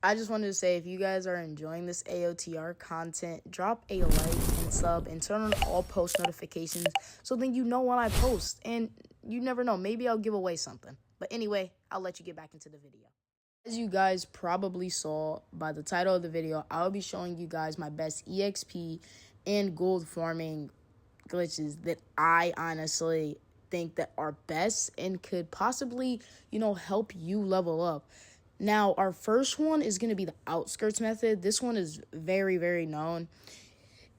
I just wanted to say, if you guys are enjoying this AOTR content, drop a like and sub and turn on all post notifications so then you know when I post. And you never know, maybe I'll give away something. But anyway, I'll let you get back into the video. As you guys probably saw by the title of the video, I'll be showing you guys my best EXP and gold farming glitches that I honestly think that are best and could possibly, help you level up. Now, our first one is going to be the outskirts method. This one is very, very known.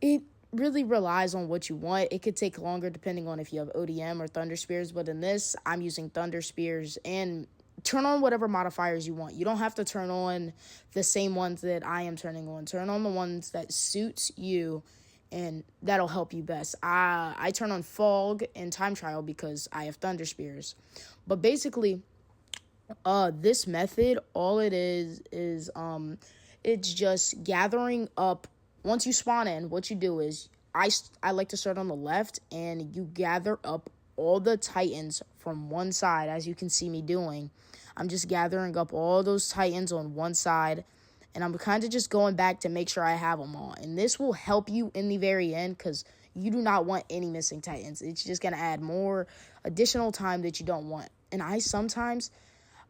It really relies on what you want. It could take longer depending on if you have ODM or Thunder Spears, but in this, I'm using Thunder Spears and turn on whatever modifiers you want. You don't have to turn on the same ones that I am turning on. Turn on the ones that suits you, and that'll help you best. I turn on Fog and Time Trial because I have Thunder Spears. But basically, this method, all it is it's just gathering up. Once you spawn in, what you do is I like to start on the left, and you gather up all the titans from one side. As you can see me doing, I'm just gathering up all those titans on one side, and I'm kind of just going back to make sure I have them all. And this will help you in the very end, because you do not want any missing titans. It's just going to add more additional time that you don't want. And I sometimes,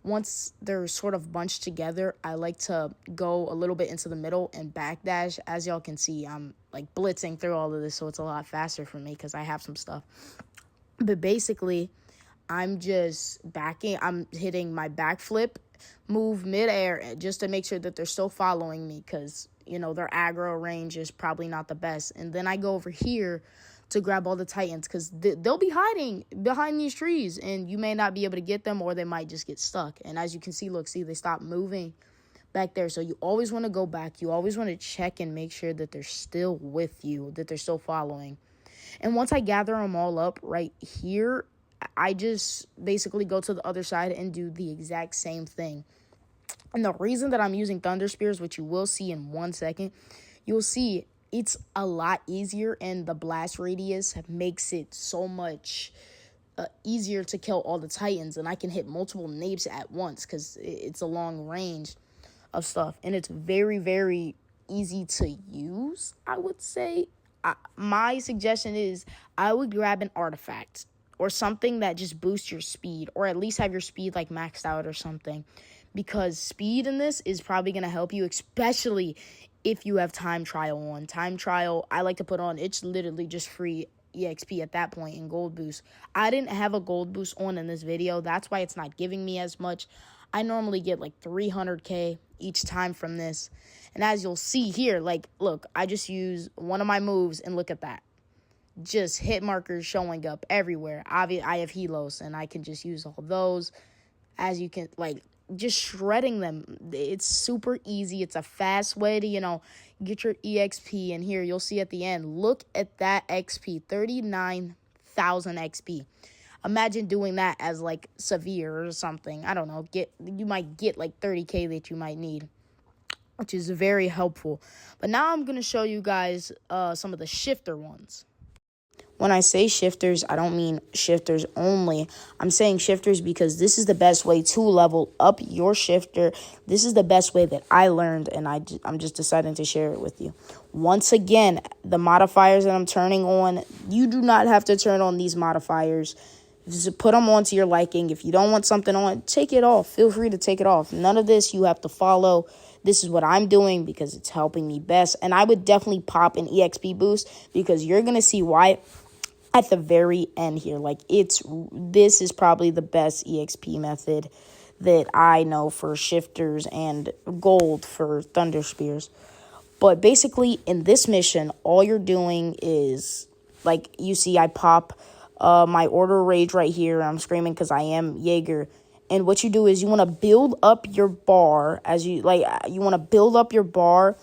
once they're sort of bunched together, I like to go a little bit into the middle and backdash. As y'all can see, I'm like blitzing through all of this, so it's a lot faster for me because I have some stuff. But basically, I'm just backing. I'm hitting my backflip move midair just to make sure that they're still following me, because, their aggro range is probably not the best. And then I go over here to grab all the titans, because they'll be hiding behind these trees, and you may not be able to get them, or they might just get stuck. And as you can see, look, see, they stop moving back there. So you always want to go back. You always want to check and make sure that they're still with you, that they're still following. And once I gather them all up right here, I just basically go to the other side and do the exact same thing. And the reason that I'm using Thunder Spears, which you will see in 1 second, you'll see it's a lot easier, and the blast radius makes it so much easier to kill all the titans. And I can hit multiple nades at once because it's a long range of stuff. And it's very, very easy to use, I would say. My suggestion is I would grab an artifact or something that just boosts your speed, or at least have your speed like maxed out or something, because speed in this is probably going to help you, especially if you have time trial on. Time trial, I like to put on. It's literally just free EXP at that point, and gold boost. I didn't have a gold boost on in this video. That's why it's not giving me as much. I normally get like 300k each time from this. And as you'll see here, like, look, I just use one of my moves, and look at that. Just hit markers showing up everywhere. I have Helos, and I can just use all those. As you can, like, just shredding them. It's super easy. It's a fast way to, get your EXP. And here, you'll see at the end, look at that XP, 39,000 XP. Imagine doing that as, like, severe or something. I don't know. You might get, like, 30k that you might need, which is very helpful. But now I'm going to show you guys some of the shifter ones. When I say shifters, I don't mean shifters only. I'm saying shifters because this is the best way to level up your shifter. This is the best way that I learned, and I'm just deciding to share it with you. Once again, the modifiers that I'm turning on, you do not have to turn on these modifiers. Just put them on to your liking. If you don't want something on, take it off. Feel free to take it off. None of this you have to follow. This is what I'm doing because it's helping me best. And I would definitely pop an EXP boost, because you're going to see why at the very end here. Like, this is probably the best EXP method that I know for shifters, and gold for Thunder Spears. But basically, in this mission, all you're doing is, like, you see I pop my Order Rage right here. I'm screaming because I am Jaeger. And what you do is you want to build up your bar you want to build up your bar,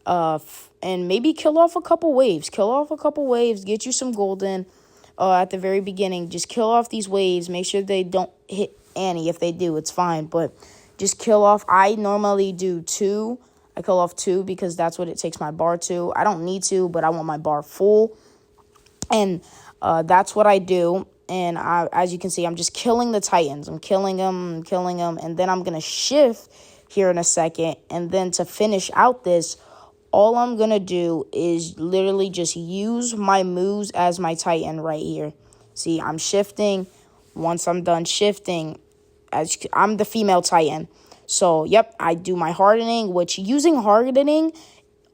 and maybe kill off a couple waves. Get you some golden at the very beginning. Just kill off these waves. Make sure they don't hit Annie. If they do, it's fine. But just kill off. I normally do 2. I kill off 2 because that's what it takes my bar to. I don't need to, but I want my bar full. And that's what I do. And as you can see, I'm just killing the titans. I'm killing them. And then I'm going to shift here in a second. And then to finish out this, all I'm going to do is literally just use my moves as my Titan right here. See, I'm shifting. Once I'm done shifting, I'm the female Titan. So, yep, I do my hardening, which using hardening,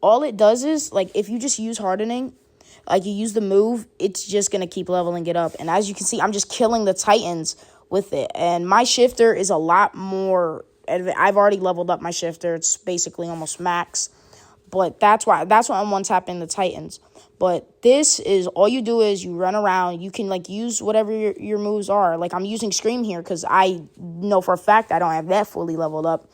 all it does is, like, if you just use hardening, like you use the move, it's just going to keep leveling it up. And as you can see, I'm just killing the Titans with it. And my shifter is a lot more, I've already leveled up my shifter. It's basically almost max. But that's why I'm one-tapping the Titans. But this is, all you do is you run around. You can, like, use whatever your moves are. Like, I'm using Scream here because I know for a fact I don't have that fully leveled up.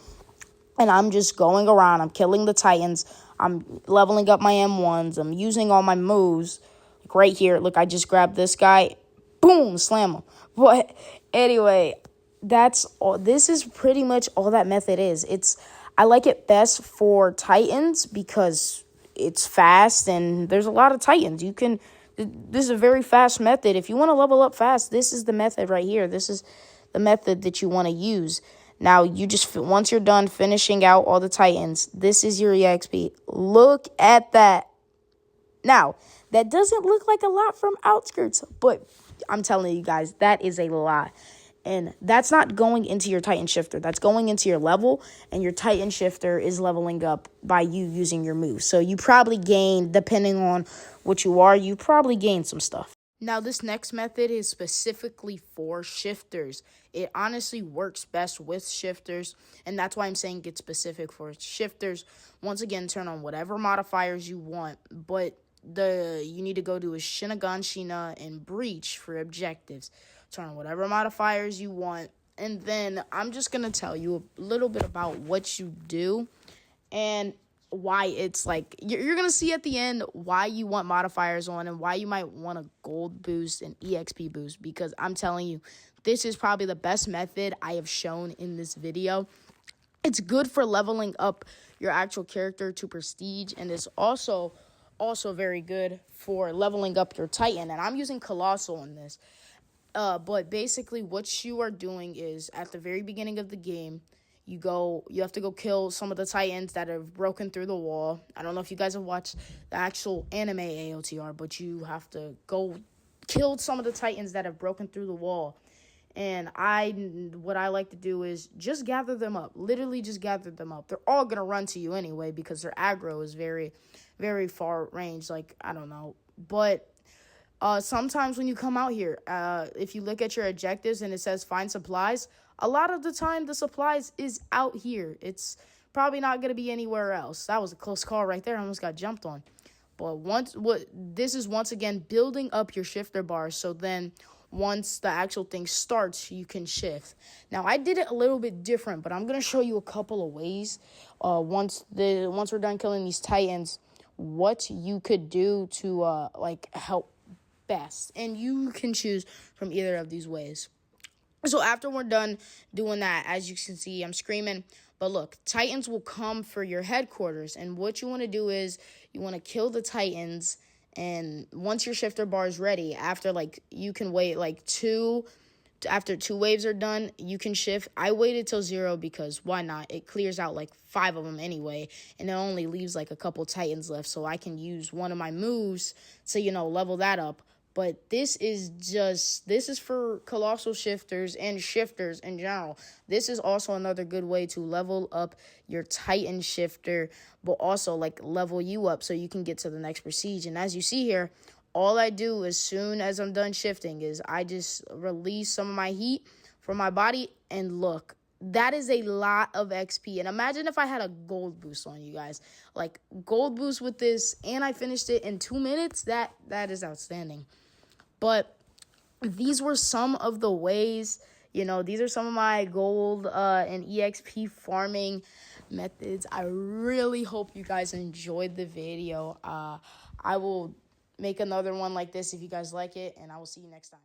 And I'm just going around. I'm killing the Titans. I'm leveling up my M1s. I'm using all my moves. Like right here, look, I just grabbed this guy. Boom, slam him. But anyway, that's all. This is pretty much all that method is. I like it best for Titans because it's fast and there's a lot of Titans. This is a very fast method. If you want to level up fast, this is the method right here. This is the method that you want to use. Now, once you're done finishing out all the Titans, this is your EXP. Look at that. Now, that doesn't look like a lot from Outskirts, but I'm telling you guys, that is a lot. And that's not going into your Titan shifter. That's going into your level, and your Titan shifter is leveling up by you using your moves. So you probably gain, depending on what you are, you probably gain some stuff. Now, this next method is specifically for shifters. It honestly works best with shifters, and that's why I'm saying it's specific for shifters. Once again, turn on whatever modifiers you want, but you need to go to a Shinigami Shina and Breach for objectives. Turn on whatever modifiers you want, and then I'm just going to tell you a little bit about what you do and why it's like you're gonna see at the end why you want modifiers on and why you might want a gold boost and EXP boost, because I'm telling you, this is probably the best method I have shown in this video. It's good for leveling up your actual character to prestige, and it's also very good for leveling up your Titan, and I'm using Colossal in this. But basically what you are doing is at the very beginning of the game, you have to go kill some of the Titans that have broken through the wall. I don't know if you guys have watched the actual anime AOTR, but you have to go kill some of the Titans that have broken through the wall. And what I like to do is just gather them up. Literally just gather them up. They're all going to run to you anyway because their aggro is very, very far range. Like, I don't know. But sometimes when you come out here, if you look at your objectives and it says find supplies, a lot of the time the supplies is out here. It's probably not going to be anywhere else. That was a close call right there. I almost got jumped on. But this is once again building up your shifter bars, so then once the actual thing starts, you can shift. Now, I did it a little bit different, but I'm going to show you a couple of ways. Once we're done killing these Titans, what you could do to help best, and you can choose from either of these ways. So after we're done doing that, as you can see, I'm screaming. But look, Titans will come for your headquarters, and what you want to do is you want to kill the Titans, and once your shifter bar is ready, after you can wait after 2 waves are done, you can shift. I waited till 0 because why not? It clears out 5 of them anyway, and it only leaves a couple Titans left, so I can use one of my moves to level that up. But this is for colossal shifters and shifters in general. This is also another good way to level up your Titan shifter, but also level you up so you can get to the next prestige. And as you see here, all I do as soon as I'm done shifting is I just release some of my heat from my body, and look, that is a lot of XP. And imagine if I had a gold boost on you guys. Gold boost with this, and I finished it in 2 minutes. That is outstanding. But these were some of the ways, these are some of my gold and EXP farming methods. I really hope you guys enjoyed the video. I will make another one like this if you guys like it, and I will see you next time.